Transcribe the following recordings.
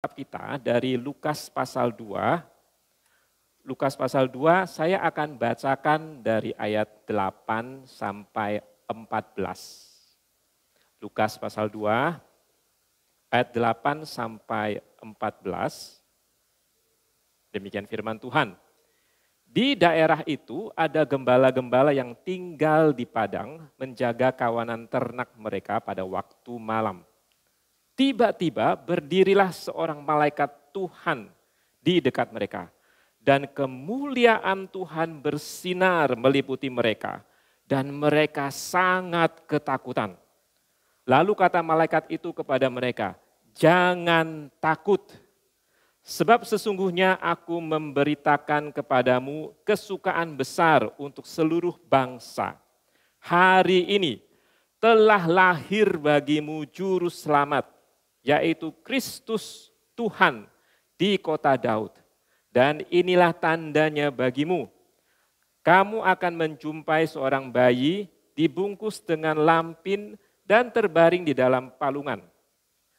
Kita dari Lukas pasal 2. Lukas pasal 2 saya akan bacakan dari ayat 8 sampai 14. Lukas pasal 2 ayat 8 sampai 14. Demikian firman Tuhan. Di daerah itu ada gembala-gembala yang tinggal di padang menjaga kawanan ternak mereka pada waktu malam. Tiba-tiba berdirilah seorang malaikat Tuhan di dekat mereka. Dan kemuliaan Tuhan bersinar meliputi mereka. Dan mereka sangat ketakutan. Lalu kata malaikat itu kepada mereka, "Jangan takut. Sebab sesungguhnya aku memberitakan kepadamu kesukaan besar untuk seluruh bangsa. Hari ini telah lahir bagimu juru selamat, yaitu Kristus Tuhan di kota Daud. Dan inilah tandanya bagimu. Kamu akan menjumpai seorang bayi dibungkus dengan lampin dan terbaring di dalam palungan.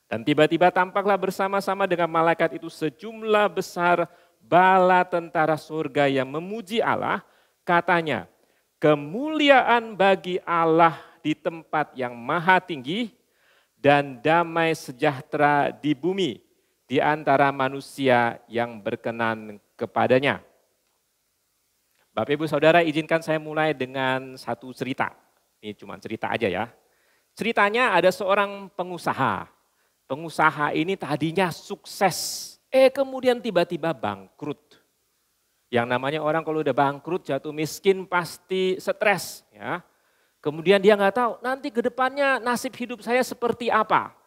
Dan tiba-tiba tampaklah bersama-sama dengan malaikat itu sejumlah besar bala tentara surga yang memuji Allah. Katanya, kemuliaan bagi Allah di tempat yang maha tinggi dan damai sejahtera di bumi di antara manusia yang berkenan kepadanya." Bapak Ibu Saudara, izinkan saya mulai dengan satu cerita. Ini cuma cerita aja ya. Ceritanya ada seorang pengusaha. Pengusaha ini tadinya sukses, kemudian tiba-tiba bangkrut. Yang namanya orang kalau udah bangkrut, jatuh miskin pasti stres ya. Kemudian dia nggak tahu nanti ke depannya nasib hidup saya seperti apa.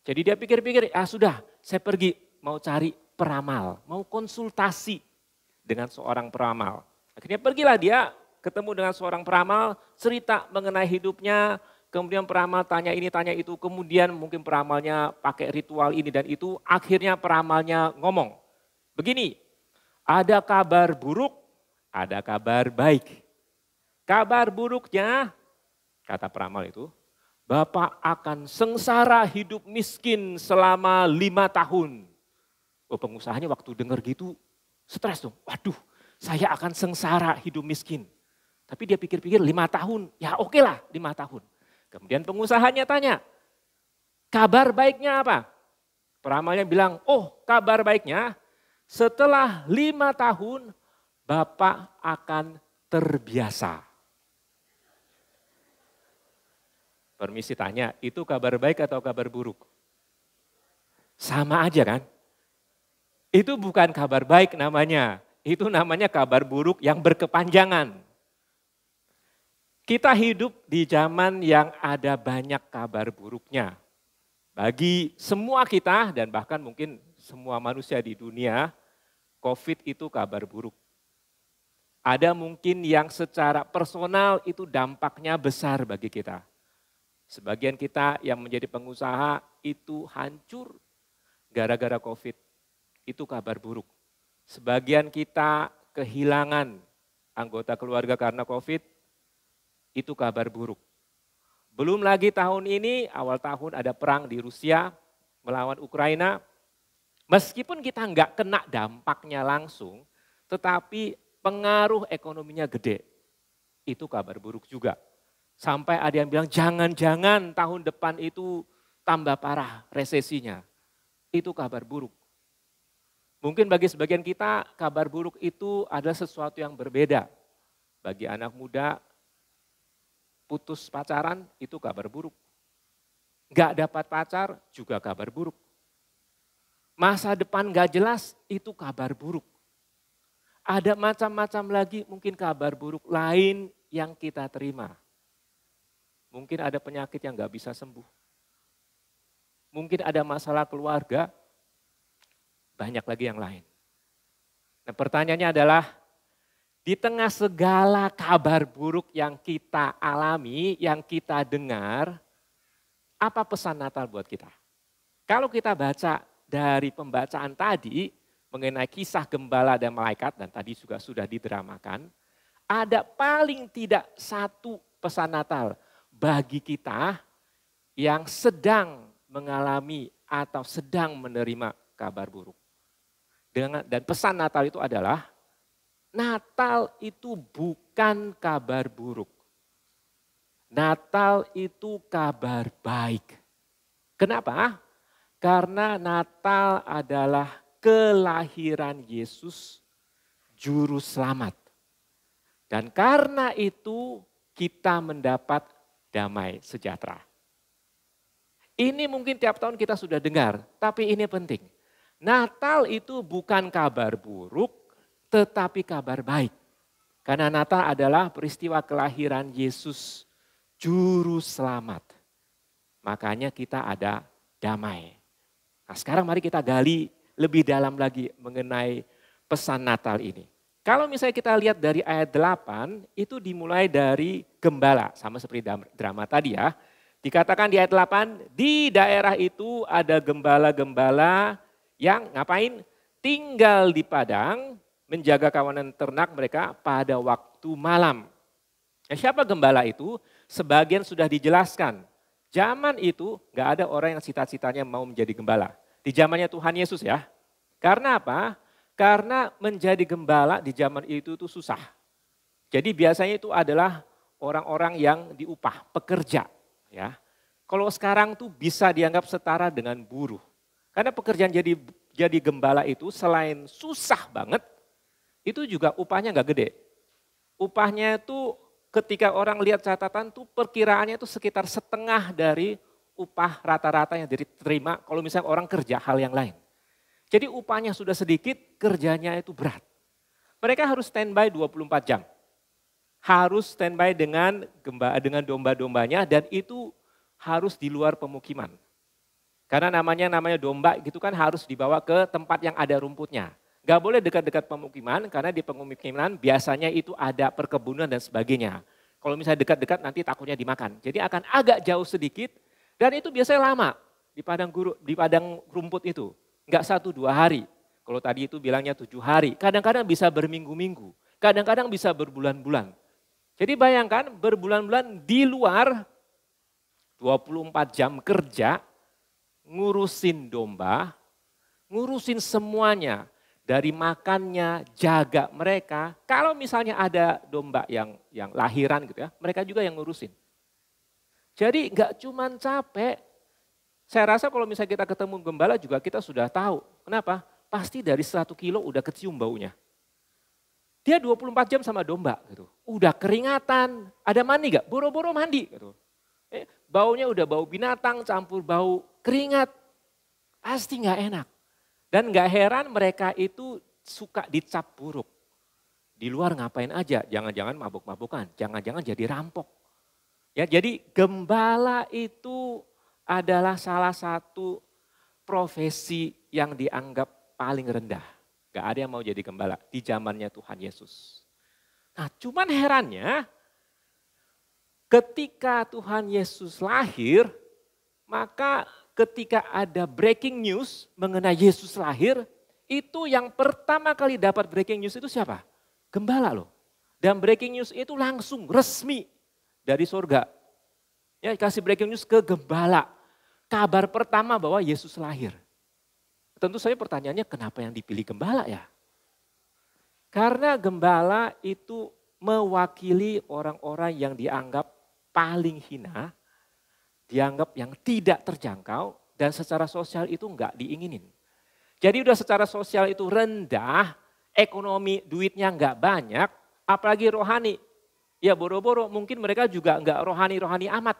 Jadi dia pikir-pikir, sudah saya pergi mau cari peramal, mau konsultasi dengan seorang peramal. Akhirnya pergilah dia ketemu dengan seorang peramal, cerita mengenai hidupnya. Kemudian peramal tanya ini, tanya itu. Kemudian mungkin peramalnya pakai ritual ini dan itu. Akhirnya peramalnya ngomong, begini, ada kabar buruk, ada kabar baik. Kabar buruknya, kata peramal itu, Bapak akan sengsara hidup miskin selama 5 tahun. Pengusahanya waktu dengar gitu stres dong. Waduh, saya akan sengsara hidup miskin. Tapi dia pikir-pikir 5 tahun, ya oke lah 5 tahun. Kemudian pengusahanya tanya, kabar baiknya apa? Peramalnya bilang, kabar baiknya setelah 5 tahun Bapak akan terbiasa. Permisi tanya, itu kabar baik atau kabar buruk? Sama aja kan? Itu bukan kabar baik namanya, itu namanya kabar buruk yang berkepanjangan. Kita hidup di zaman yang ada banyak kabar buruknya. Bagi semua kita dan bahkan mungkin semua manusia di dunia, COVID itu kabar buruk. Ada mungkin yang secara personal itu dampaknya besar bagi kita. Sebagian kita yang menjadi pengusaha itu hancur gara-gara COVID. Itu kabar buruk. Sebagian kita kehilangan anggota keluarga karena COVID. Itu kabar buruk. Belum lagi tahun ini, awal tahun ada perang di Rusia melawan Ukraina. Meskipun kita nggak kena dampaknya langsung, tetapi pengaruh ekonominya gede. Itu kabar buruk juga. Sampai ada yang bilang jangan-jangan tahun depan itu tambah parah resesinya. Itu kabar buruk. Mungkin bagi sebagian kita kabar buruk itu adalah sesuatu yang berbeda. Bagi anak muda, putus pacaran itu kabar buruk. Gak dapat pacar juga kabar buruk. Masa depan gak jelas itu kabar buruk. Ada macam-macam lagi mungkin kabar buruk lain yang kita terima. Mungkin ada penyakit yang gak bisa sembuh. Mungkin ada masalah keluarga, banyak lagi yang lain. Nah pertanyaannya adalah, di tengah segala kabar buruk yang kita alami, yang kita dengar, apa pesan Natal buat kita? Kalau kita baca dari pembacaan tadi mengenai kisah gembala dan malaikat, dan tadi juga sudah didramakan, ada paling tidak satu pesan Natal bagi kita yang sedang mengalami atau sedang menerima kabar buruk. Dan pesan Natal itu adalah, Natal itu bukan kabar buruk. Natal itu kabar baik. Kenapa? Karena Natal adalah kelahiran Yesus, Juru Selamat. Dan karena itu kita mendapat damai sejahtera. Ini mungkin tiap tahun kita sudah dengar, tapi ini penting. Natal itu bukan kabar buruk, tetapi kabar baik. Karena Natal adalah peristiwa kelahiran Yesus, Juru Selamat. Makanya kita ada damai. Nah, sekarang mari kita gali lebih dalam lagi mengenai pesan Natal ini. Kalau misalnya kita lihat dari ayat 8, itu dimulai dari gembala, sama seperti drama tadi ya. Dikatakan di ayat 8, di daerah itu ada gembala-gembala yang ngapain? Tinggal di padang, menjaga kawanan ternak mereka pada waktu malam. Nah, siapa gembala itu? Sebagian sudah dijelaskan. Zaman itu gak ada orang yang cita-citanya mau menjadi gembala. Di zamannya Tuhan Yesus ya. Karena apa? Karena menjadi gembala di zaman itu tuh susah. Jadi biasanya itu adalah orang-orang yang diupah, pekerja. Ya, kalau sekarang tuh bisa dianggap setara dengan buruh. Karena pekerjaan jadi gembala itu selain susah banget, itu juga upahnya nggak gede. Upahnya itu ketika orang lihat catatan tuh perkiraannya itu sekitar setengah dari upah rata-rata yang diterima kalau misalnya orang kerja hal yang lain. Jadi upahnya sudah sedikit, kerjanya itu berat. Mereka harus standby 24 jam. Harus standby dengan domba-dombanya dan itu harus di luar pemukiman. Karena namanya domba gitu kan harus dibawa ke tempat yang ada rumputnya. Gak boleh dekat-dekat pemukiman karena di pemukiman biasanya itu ada perkebunan dan sebagainya. Kalau misalnya dekat-dekat nanti takutnya dimakan. Jadi akan agak jauh sedikit dan itu biasanya lama di padang rumput itu. Enggak 1-2 hari. Kalau tadi itu bilangnya 7 hari. Kadang-kadang bisa berminggu-minggu. Kadang-kadang bisa berbulan-bulan. Jadi bayangkan berbulan-bulan di luar 24 jam kerja, ngurusin domba, ngurusin semuanya. Dari makannya, jaga mereka. Kalau misalnya ada domba yang lahiran gitu ya, mereka juga yang ngurusin. Jadi enggak cuman capek, saya rasa kalau misalnya kita ketemu gembala juga kita sudah tahu. Kenapa? Pasti dari 1 kilo udah kecium baunya. Dia 24 jam sama domba gitu. Udah keringatan, ada mandi gak? Boro-boro mandi gitu. Baunya udah bau binatang campur bau keringat. Pasti gak enak. Dan gak heran mereka itu suka dicap buruk. Di luar ngapain aja, jangan-jangan mabuk-mabukan, jangan-jangan jadi rampok. Ya, jadi gembala itu adalah salah satu profesi yang dianggap paling rendah. Gak ada yang mau jadi gembala di zamannya Tuhan Yesus. Nah cuman herannya ketika Tuhan Yesus lahir, maka ketika ada breaking news mengenai Yesus lahir, itu yang pertama kali dapat breaking news itu siapa? Gembala loh. Dan breaking news itu langsung resmi dari surga. Ya, kasih breaking news ke gembala. Kabar pertama bahwa Yesus lahir. Tentu saja pertanyaannya kenapa yang dipilih gembala ya? Karena gembala itu mewakili orang-orang yang dianggap paling hina, dianggap yang tidak terjangkau dan secara sosial itu enggak diinginin. Jadi udah secara sosial itu rendah, ekonomi duitnya enggak banyak, apalagi rohani. Ya boro-boro mungkin mereka juga enggak rohani-rohani amat.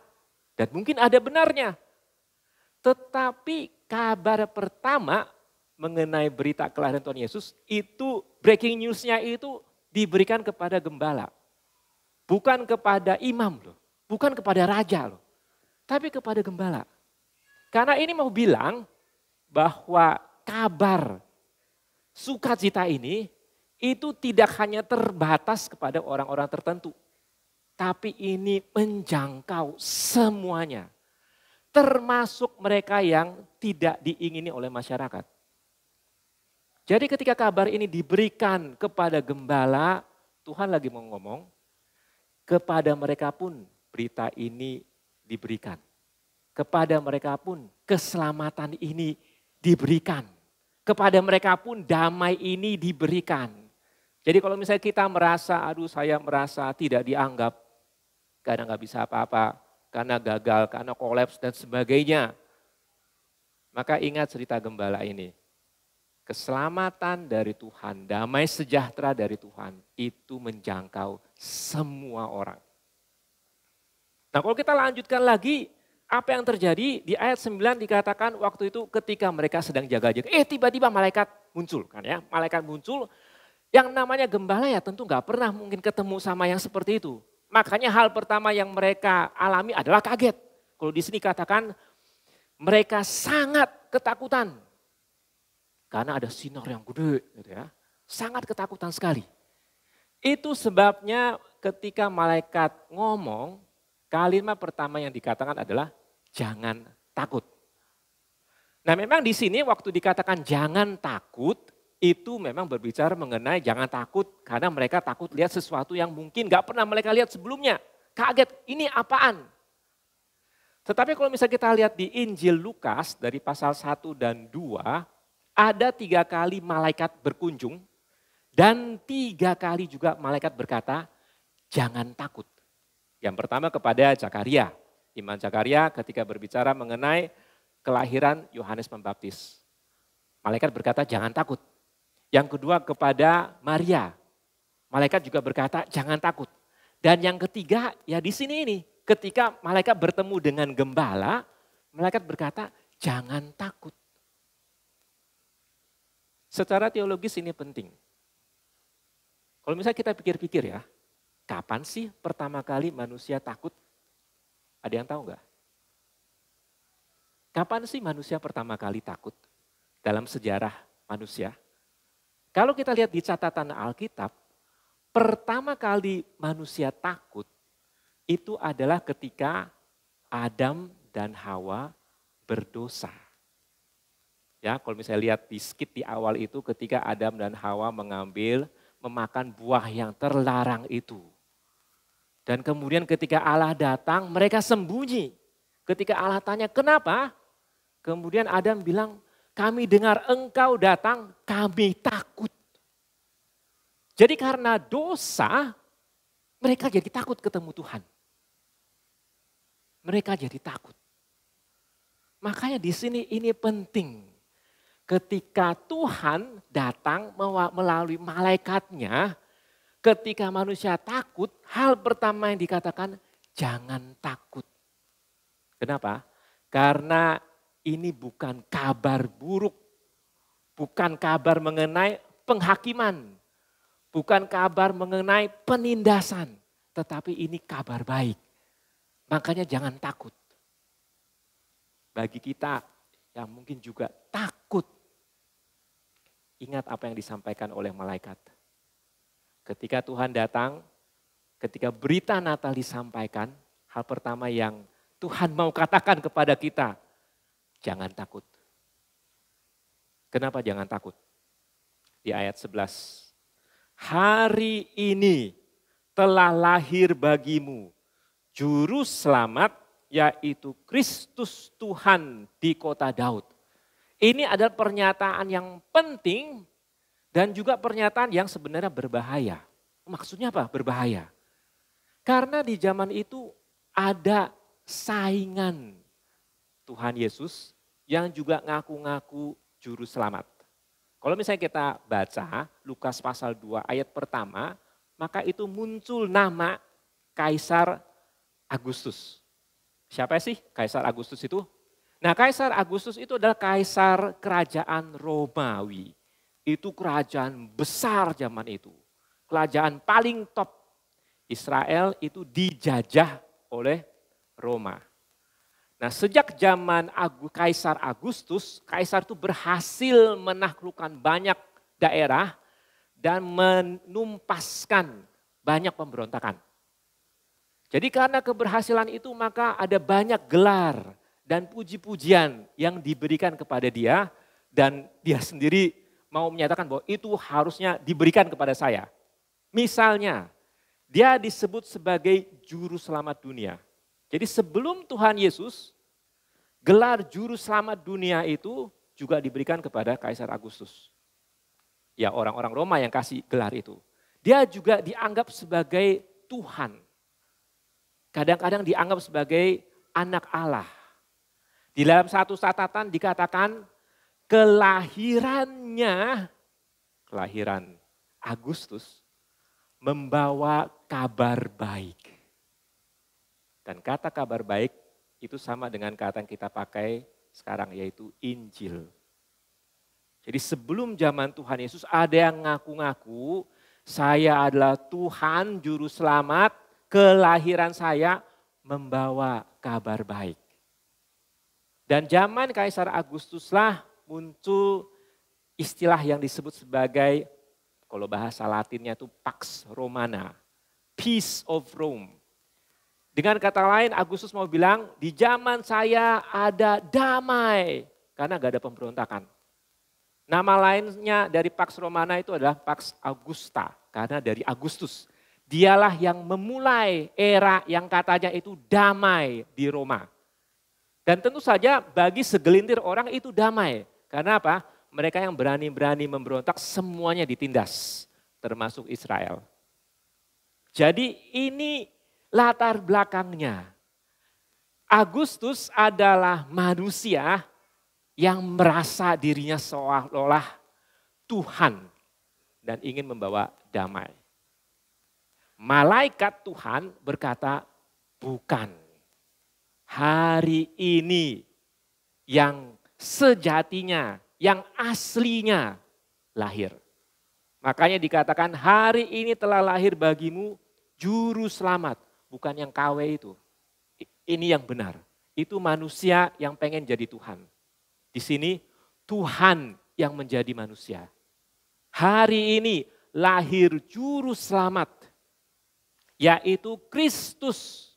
Dan mungkin ada benarnya. Tetapi kabar pertama mengenai berita kelahiran Tuhan Yesus itu breaking newsnya itu diberikan kepada gembala. Bukan kepada imam loh, bukan kepada raja loh. Tapi kepada gembala. Karena ini mau bilang bahwa kabar sukacita ini itu tidak hanya terbatas kepada orang-orang tertentu. Tapi ini menjangkau semuanya. Termasuk mereka yang tidak diingini oleh masyarakat. Jadi ketika kabar ini diberikan kepada gembala, Tuhan lagi mau ngomong, kepada mereka pun berita ini diberikan. Kepada mereka pun keselamatan ini diberikan. Kepada mereka pun damai ini diberikan. Jadi kalau misalnya kita merasa, aduh saya merasa tidak dianggap, karena nggak bisa apa-apa, karena gagal, karena kolaps dan sebagainya. Maka ingat cerita gembala ini. Keselamatan dari Tuhan, damai sejahtera dari Tuhan, itu menjangkau semua orang. Nah kalau kita lanjutkan lagi, apa yang terjadi di ayat 9 dikatakan waktu itu ketika mereka sedang jaga-jaga. Tiba-tiba malaikat muncul kan ya. Malaikat muncul, yang namanya gembala ya tentu gak pernah mungkin ketemu sama yang seperti itu. Makanya hal pertama yang mereka alami adalah kaget. Kalau di sini katakan mereka sangat ketakutan. Karena ada sinar yang gede gitu ya. Sangat ketakutan sekali. Itu sebabnya ketika malaikat ngomong, kalimat pertama yang dikatakan adalah jangan takut. Nah memang di sini waktu dikatakan jangan takut, itu memang berbicara mengenai jangan takut karena mereka takut lihat sesuatu yang mungkin gak pernah mereka lihat sebelumnya. Kaget, ini apaan? Tetapi kalau misalnya kita lihat di Injil Lukas dari pasal 1 dan 2, ada 3 kali malaikat berkunjung dan 3 kali juga malaikat berkata, jangan takut. Yang pertama kepada Zakaria. Iman Zakaria ketika berbicara mengenai kelahiran Yohanes Pembaptis. Malaikat berkata, jangan takut. Yang kedua kepada Maria. Malaikat juga berkata, jangan takut. Dan yang ketiga, ya di sini ini. Ketika malaikat bertemu dengan gembala, malaikat berkata, jangan takut. Secara teologis ini penting. Kalau misalnya kita pikir-pikir ya, kapan sih pertama kali manusia takut? Ada yang tahu nggak? Kapan sih manusia pertama kali takut dalam sejarah manusia? Kalau kita lihat di catatan Alkitab, pertama kali manusia takut itu adalah ketika Adam dan Hawa berdosa. Ya, kalau misalnya lihat di skit di awal itu ketika Adam dan Hawa memakan buah yang terlarang itu. Dan kemudian ketika Allah datang mereka sembunyi. Ketika Allah tanya kenapa? Kemudian Adam bilang kami dengar engkau datang kami takut. Jadi karena dosa mereka jadi takut ketemu Tuhan. Mereka jadi takut. Makanya di sini ini penting. Ketika Tuhan datang melalui malaikatnya, ketika manusia takut, hal pertama yang dikatakan jangan takut. Kenapa? Karena ini bukan kabar buruk, bukan kabar mengenai penghakiman, bukan kabar mengenai penindasan, tetapi ini kabar baik. Makanya jangan takut. Bagi kita yang mungkin juga takut, ingat apa yang disampaikan oleh malaikat. Ketika Tuhan datang, ketika berita Natal disampaikan, hal pertama yang Tuhan mau katakan kepada kita, jangan takut. Kenapa jangan takut? Di ayat 11. Hari ini telah lahir bagimu juru selamat, yaitu Kristus Tuhan di kota Daud. Ini adalah pernyataan yang penting dan juga pernyataan yang sebenarnya berbahaya. Maksudnya apa? Berbahaya. Karena di zaman itu ada saingan Tuhan Yesus yang juga ngaku-ngaku juru selamat. Kalau misalnya kita baca Lukas pasal 2 ayat pertama, maka itu muncul nama Kaisar Agustus. Siapa sih Kaisar Agustus itu? Nah Kaisar Agustus itu adalah kaisar kerajaan Romawi. Itu kerajaan besar zaman itu. Kerajaan paling top. Israel itu dijajah oleh Roma. Nah sejak zaman Kaisar Agustus, kaisar itu berhasil menaklukkan banyak daerah dan menumpaskan banyak pemberontakan. Jadi karena keberhasilan itu maka ada banyak gelar dan puji-pujian yang diberikan kepada dia dan dia sendiri mau menyatakan bahwa itu harusnya diberikan kepada saya. Misalnya, dia disebut sebagai juru selamat dunia. Jadi sebelum Tuhan Yesus, gelar juru selamat dunia itu juga diberikan kepada Kaisar Agustus. Ya orang-orang Roma yang kasih gelar itu. Dia juga dianggap sebagai Tuhan. Kadang-kadang dianggap sebagai anak Allah. Di dalam satu catatan dikatakan kelahiran Agustus membawa kabar baik. Dan kata kabar baik itu sama dengan kata yang kita pakai sekarang yaitu Injil. Jadi sebelum zaman Tuhan Yesus ada yang ngaku-ngaku saya adalah Tuhan Juru Selamat, kelahiran saya membawa kabar baik. Dan zaman Kaisar Agustuslah muncul istilah yang disebut sebagai, kalau bahasa Latinnya itu Pax Romana, Peace of Rome. Dengan kata lain Agustus mau bilang di zaman saya ada damai karena gak ada pemberontakan. Nama lainnya dari Pax Romana itu adalah Pax Augusta karena dari Agustus. Dialah yang memulai era yang katanya itu damai di Roma. Dan tentu saja bagi segelintir orang itu damai. Karena apa? Mereka yang berani-berani memberontak semuanya ditindas. Termasuk Israel. Jadi ini latar belakangnya. Agustus adalah manusia yang merasa dirinya seolah-olah Tuhan. Dan ingin membawa damai. Malaikat Tuhan berkata, bukan. Hari ini yang sejatinya, yang aslinya lahir. Makanya dikatakan hari ini telah lahir bagimu juru selamat. Bukan yang KW itu. Ini yang benar. Itu manusia yang pengen jadi Tuhan. Di sini Tuhan yang menjadi manusia. Hari ini lahir juru selamat. Yaitu Kristus.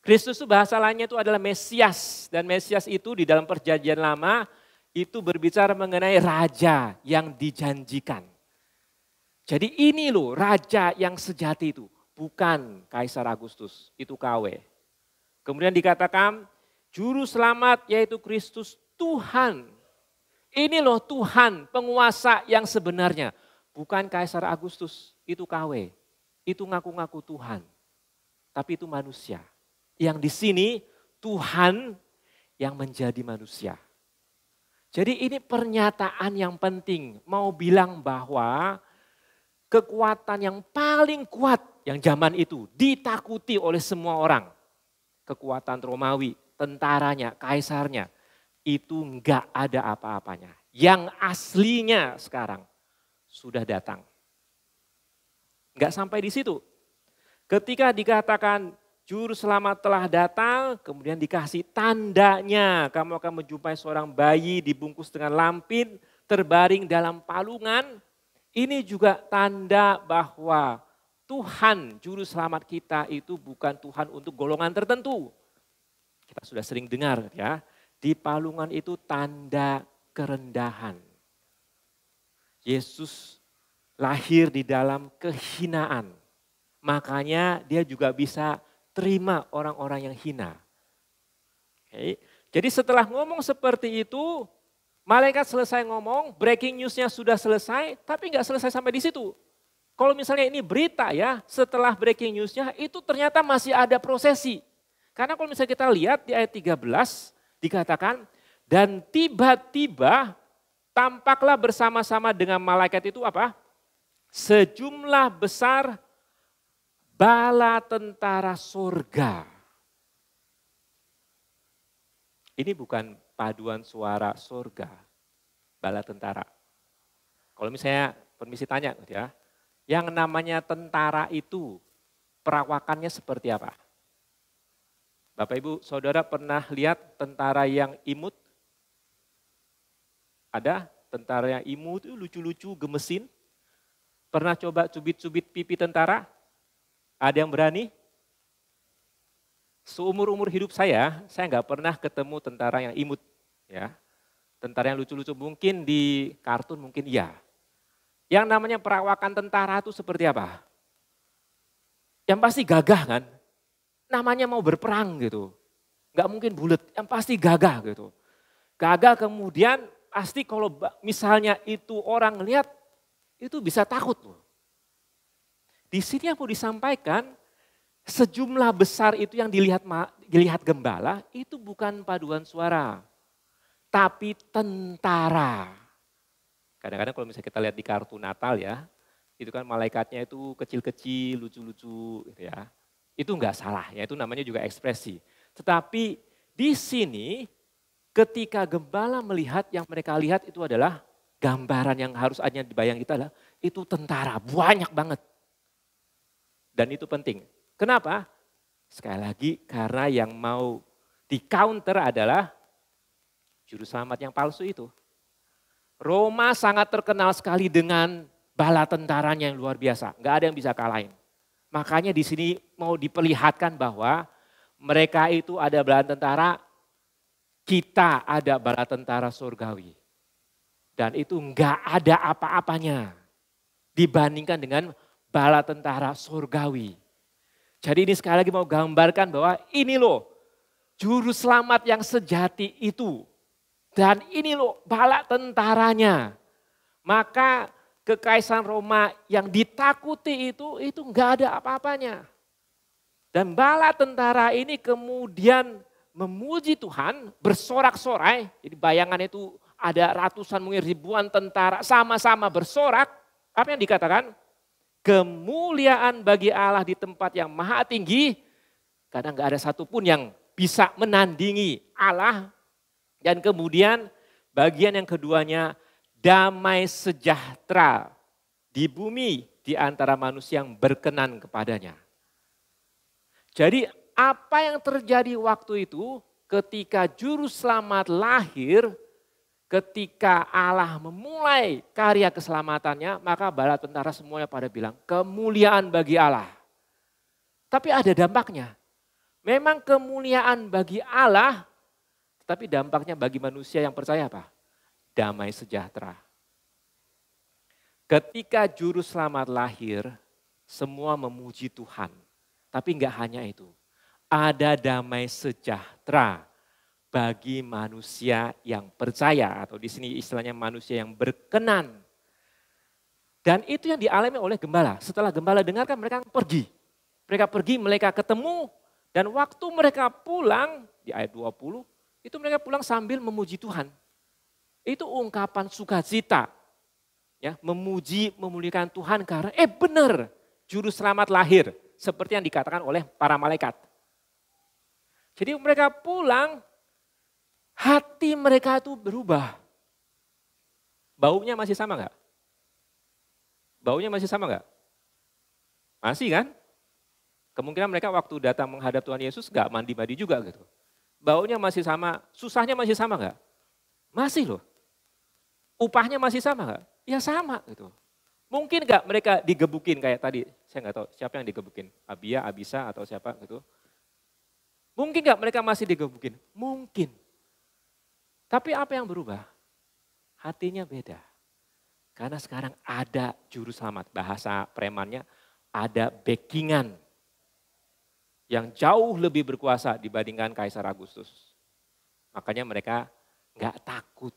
Kristus itu bahasa lainnya itu adalah Mesias. Dan Mesias itu di dalam perjanjian lama itu berbicara mengenai raja yang dijanjikan. Jadi ini loh raja yang sejati itu. Bukan Kaisar Agustus, itu KW. Kemudian dikatakan juru selamat yaitu Kristus Tuhan. Ini loh Tuhan penguasa yang sebenarnya. Bukan Kaisar Agustus, itu KW. Itu ngaku-ngaku Tuhan. Tapi itu manusia. Yang di sini Tuhan yang menjadi manusia. Jadi ini pernyataan yang penting. Mau bilang bahwa kekuatan yang paling kuat yang zaman itu ditakuti oleh semua orang. Kekuatan Romawi, tentaranya, kaisarnya. Itu enggak ada apa-apanya. Yang aslinya sekarang sudah datang. Enggak sampai di situ. Ketika dikatakan juru selamat telah datang, kemudian dikasih tandanya. Kamu akan menjumpai seorang bayi dibungkus dengan lampin, terbaring dalam palungan. Ini juga tanda bahwa Tuhan juru selamat kita itu bukan Tuhan untuk golongan tertentu. Kita sudah sering dengar ya, di palungan itu tanda kerendahan. Yesus lahir di dalam kehinaan. Makanya dia juga bisa terima orang-orang yang hina. Oke. Jadi setelah ngomong seperti itu, malaikat selesai ngomong, breaking newsnya sudah selesai, tapi nggak selesai sampai di situ. Kalau misalnya ini berita ya, setelah breaking newsnya itu ternyata masih ada prosesi. Karena kalau misalnya kita lihat di ayat 13 dikatakan, dan tiba-tiba tampaklah bersama-sama dengan malaikat itu apa? Sejumlah besar bala tentara surga. Ini bukan paduan suara surga, bala tentara. Kalau misalnya permisi tanya ya, yang namanya tentara itu perawakannya seperti apa? Bapak Ibu Saudara pernah lihat tentara yang imut? Ada tentara yang imut itu lucu-lucu, gemesin. Pernah coba cubit-cubit pipi tentara? Ada yang berani? Seumur-umur hidup saya nggak pernah ketemu tentara yang imut. Ya. Tentara yang lucu-lucu mungkin di kartun mungkin iya. Yang namanya perawakan tentara itu seperti apa? Yang pasti gagah kan? Namanya mau berperang gitu. Nggak mungkin bulat, yang pasti gagah gitu. Gagah kemudian pasti kalau misalnya itu orang lihat, itu bisa takut loh. Di sini yang mau disampaikan, sejumlah besar itu yang dilihat gembala, itu bukan paduan suara, tapi tentara. Kadang-kadang kalau misalnya kita lihat di kartu Natal ya, itu kan malaikatnya itu kecil-kecil, lucu-lucu gitu ya. Itu enggak salah ya, itu namanya juga ekspresi. Tetapi di sini ketika gembala melihat, yang mereka lihat itu adalah gambaran yang harus hanya dibayang kita adalah itu tentara, banyak banget. Dan itu penting. Kenapa? Sekali lagi karena yang mau di counter adalah juru selamat yang palsu itu. Roma sangat terkenal sekali dengan bala tentaranya yang luar biasa. Nggak ada yang bisa kalahin. Makanya di sini mau diperlihatkan bahwa mereka itu ada bala tentara, kita ada bala tentara surgawi. Dan itu nggak ada apa-apanya dibandingkan dengan bala tentara surgawi. Jadi ini sekali lagi mau gambarkan bahwa ini loh juru selamat yang sejati itu. Dan ini loh bala tentaranya. Maka kekaisaran Roma yang ditakuti itu enggak ada apa-apanya. Dan bala tentara ini kemudian memuji Tuhan, bersorak-sorai. Jadi bayangan itu ada ratusan mungkin ribuan tentara sama-sama bersorak. Apa yang dikatakan? Kemuliaan bagi Allah di tempat yang maha tinggi. Karena enggak ada satupun yang bisa menandingi Allah. Dan kemudian bagian yang keduanya, damai sejahtera di bumi di antara manusia yang berkenan kepadanya. Jadi apa yang terjadi waktu itu ketika juru selamat lahir, ketika Allah memulai karya keselamatannya, maka bala tentara semuanya pada bilang kemuliaan bagi Allah. Tapi ada dampaknya. Memang kemuliaan bagi Allah, tapi dampaknya bagi manusia yang percaya apa? Damai sejahtera. Ketika juru selamat lahir, semua memuji Tuhan. Tapi enggak hanya itu. Ada damai sejahtera bagi manusia yang percaya. Atau di sini istilahnya manusia yang berkenan. Dan itu yang dialami oleh gembala. Setelah gembala dengarkan mereka pergi. Mereka pergi, mereka ketemu. Dan waktu mereka pulang, di ayat 20, itu mereka pulang sambil memuji Tuhan. Itu ungkapan sukacita. Ya, memuji, memuliakan Tuhan karena benar juru selamat lahir. Seperti yang dikatakan oleh para malaikat. Jadi mereka pulang, hati mereka itu berubah. Baunya masih sama enggak? Baunya masih sama enggak? Masih kan? Kemungkinan mereka waktu datang menghadap Tuhan Yesus enggak mandi-mandi juga gitu. Baunya masih sama, susahnya masih sama enggak? Masih loh. Upahnya masih sama enggak? Ya sama gitu. Mungkin enggak mereka digebukin kayak tadi, saya enggak tahu siapa yang digebukin, Abia, Abisa atau siapa gitu. Mungkin enggak mereka masih digebukin? Mungkin. Tapi apa yang berubah? Hatinya beda. Karena sekarang ada juru selamat, bahasa premannya ada backingan yang jauh lebih berkuasa dibandingkan Kaisar Agustus. Makanya mereka enggak takut.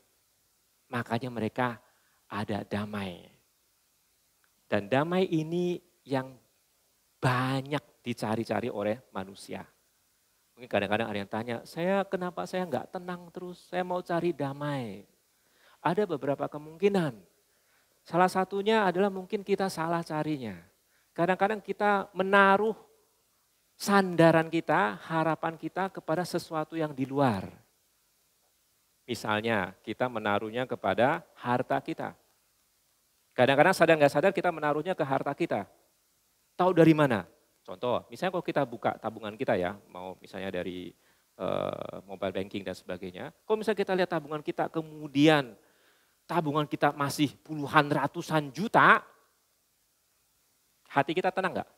Makanya mereka ada damai. Dan damai ini yang banyak dicari-cari oleh manusia. Mungkin kadang-kadang ada yang tanya, kenapa saya enggak tenang terus, saya mau cari damai. Ada beberapa kemungkinan. Salah satunya adalah mungkin kita salah carinya. Kadang-kadang kita menaruh sandaran kita, harapan kita kepada sesuatu yang di luar. Misalnya kita menaruhnya kepada harta kita. Kadang-kadang sadar nggak sadar kita menaruhnya ke harta kita. Tahu dari mana? Contoh, misalnya kalau kita buka tabungan kita ya, mau misalnya dari mobile banking dan sebagainya. Kalau misalnya kita lihat tabungan kita, kemudian tabungan kita masih puluhan ratusan juta, hati kita tenang nggak?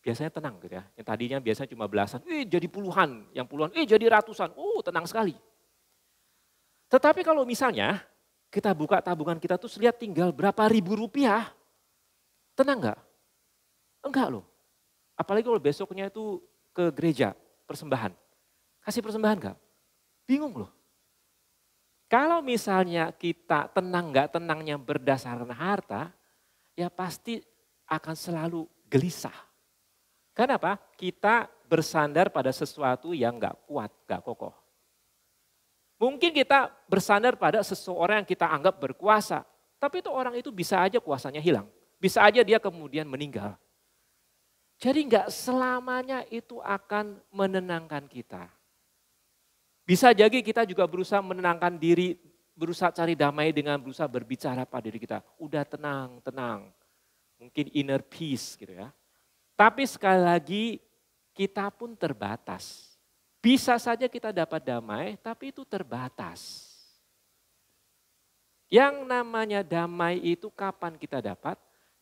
Biasanya tenang gitu ya. Yang tadinya biasanya cuma belasan, jadi puluhan. Yang puluhan, jadi ratusan. Tenang sekali. Tetapi kalau misalnya kita buka tabungan kita tuh lihat tinggal berapa ribu rupiah. Tenang nggak? Enggak loh. Apalagi kalau besoknya itu ke gereja, persembahan. Kasih persembahan nggak? Bingung loh. Kalau misalnya kita tenang nggak tenangnya berdasarkan harta, ya pasti akan selalu gelisah. Kenapa? Kita bersandar pada sesuatu yang nggak kuat, nggak kokoh. Mungkin kita bersandar pada seseorang yang kita anggap berkuasa, tapi itu orang itu bisa aja kuasanya hilang. Bisa aja dia kemudian meninggal. Jadi nggak selamanya itu akan menenangkan kita. Bisa jadi kita juga berusaha menenangkan diri, berusaha cari damai dengan berusaha berbicara pada diri kita. Udah tenang, tenang. Mungkin inner peace gitu ya. Tapi sekali lagi kita pun terbatas. Bisa saja kita dapat damai, tapi itu terbatas. Yang namanya damai itu kapan kita dapat?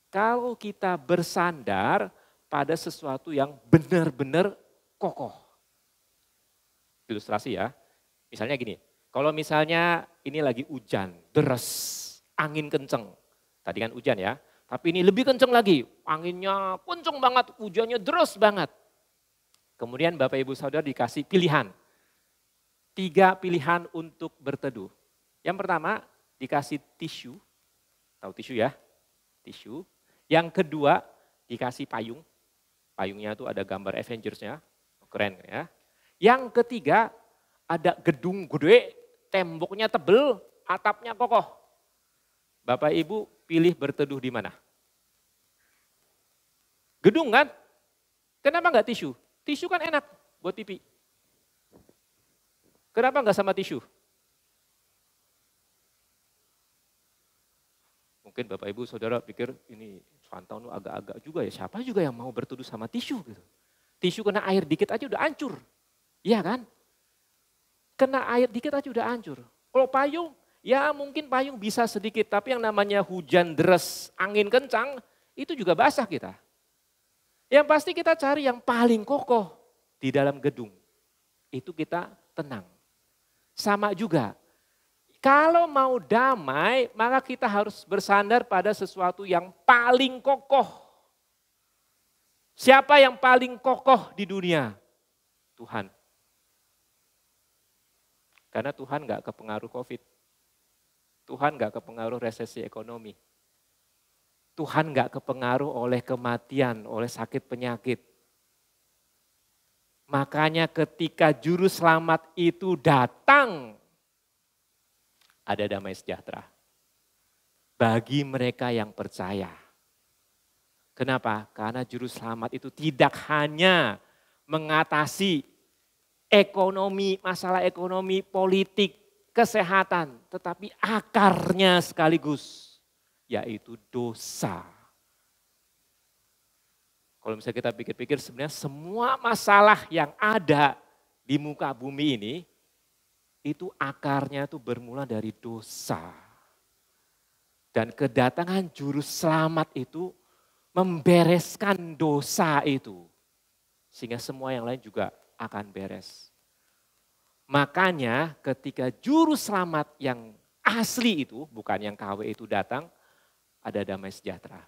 Kalau kita bersandar pada sesuatu yang benar-benar kokoh. Ilustrasi ya, misalnya gini, kalau misalnya ini lagi hujan, deras, angin kenceng. Tadi kan hujan ya, tapi ini lebih kenceng lagi, anginnya kenceng banget, hujannya deras banget. Kemudian Bapak Ibu Saudara dikasih pilihan. 3 pilihan untuk berteduh. Yang pertama dikasih tisu, tahu tisu ya? Tisu. Yang kedua dikasih payung. Payungnya itu ada gambar Avengers-nya, keren ya. Yang ketiga ada gedung gede, temboknya tebel, atapnya kokoh. Bapak Ibu pilih berteduh di mana? Gedung kan? Kenapa enggak tisu? Tisu kan enak buat pipi. Kenapa enggak sama tisu? Mungkin Bapak Ibu Saudara pikir ini Swantown agak-agak juga ya, siapa juga yang mau berteduh sama tisu gitu. Tisu kena air dikit aja udah hancur. Iya kan? Kena air dikit aja udah hancur. Kalau payung, ya mungkin payung bisa sedikit, tapi yang namanya hujan deras, angin kencang, itu juga basah kita. Yang pasti kita cari yang paling kokoh di dalam gedung. Itu kita tenang. Sama juga, kalau mau damai, maka kita harus bersandar pada sesuatu yang paling kokoh. Siapa yang paling kokoh di dunia? Tuhan. Karena Tuhan gak kepengaruh COVID. Tuhan gak kepengaruh resesi ekonomi. Tuhan gak kepengaruh oleh kematian, oleh sakit penyakit. Makanya ketika juru selamat itu datang, ada damai sejahtera. Bagi mereka yang percaya. Kenapa? Karena juru selamat itu tidak hanya mengatasi ekonomi, masalah ekonomi, politik, kesehatan. Tetapi akarnya sekaligus, yaitu dosa. Kalau misalnya kita pikir-pikir sebenarnya semua masalah yang ada di muka bumi ini, itu akarnya itu bermula dari dosa. Dan kedatangan juru selamat itu membereskan dosa itu. Sehingga semua yang lain juga akan beres. Makanya ketika juru selamat yang asli itu, bukan yang KW itu datang, ada damai sejahtera.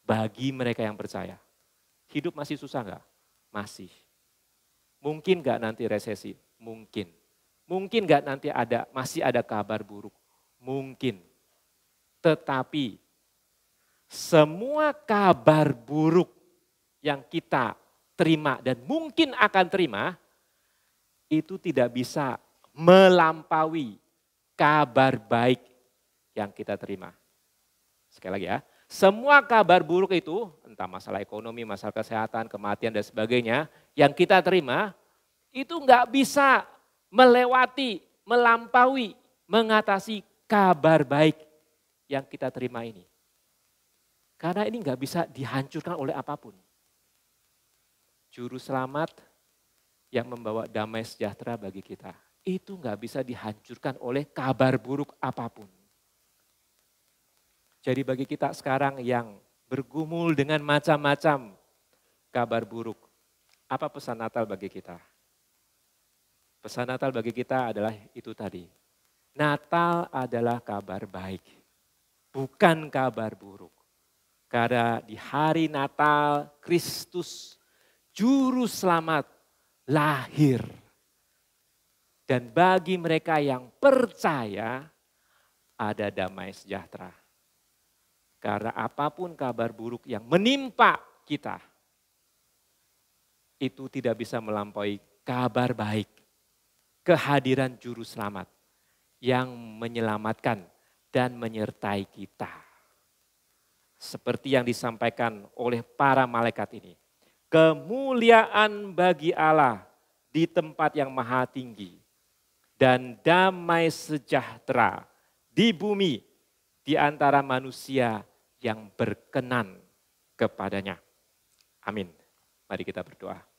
Bagi mereka yang percaya. Hidup masih susah enggak? Masih. Mungkin enggak nanti resesi? Mungkin. Mungkin enggak nanti masih ada kabar buruk? Mungkin. Tetapi semua kabar buruk yang kita terima dan mungkin akan terima, itu tidak bisa melampaui kabar baik yang kita terima. Sekali lagi ya, semua kabar buruk itu, entah masalah ekonomi, masalah kesehatan, kematian dan sebagainya, yang kita terima, itu nggak bisa melewati, melampaui, mengatasi kabar baik yang kita terima ini. Karena ini nggak bisa dihancurkan oleh apapun. Juru selamat yang membawa damai sejahtera bagi kita, itu nggak bisa dihancurkan oleh kabar buruk apapun. Jadi bagi kita sekarang yang bergumul dengan macam-macam kabar buruk, apa pesan Natal bagi kita? Pesan Natal bagi kita adalah itu tadi. Natal adalah kabar baik, bukan kabar buruk. Karena di hari Natal Kristus Juru Selamat lahir. Dan bagi mereka yang percaya ada damai sejahtera. Karena apapun kabar buruk yang menimpa kita, itu tidak bisa melampaui kabar baik. Kehadiran juru selamat yang menyelamatkan dan menyertai kita. Seperti yang disampaikan oleh para malaikat ini. Kemuliaan bagi Allah di tempat yang maha tinggi. Dan damai sejahtera di bumi di antara manusia yang berkenan kepadanya. Amin. Mari kita berdoa.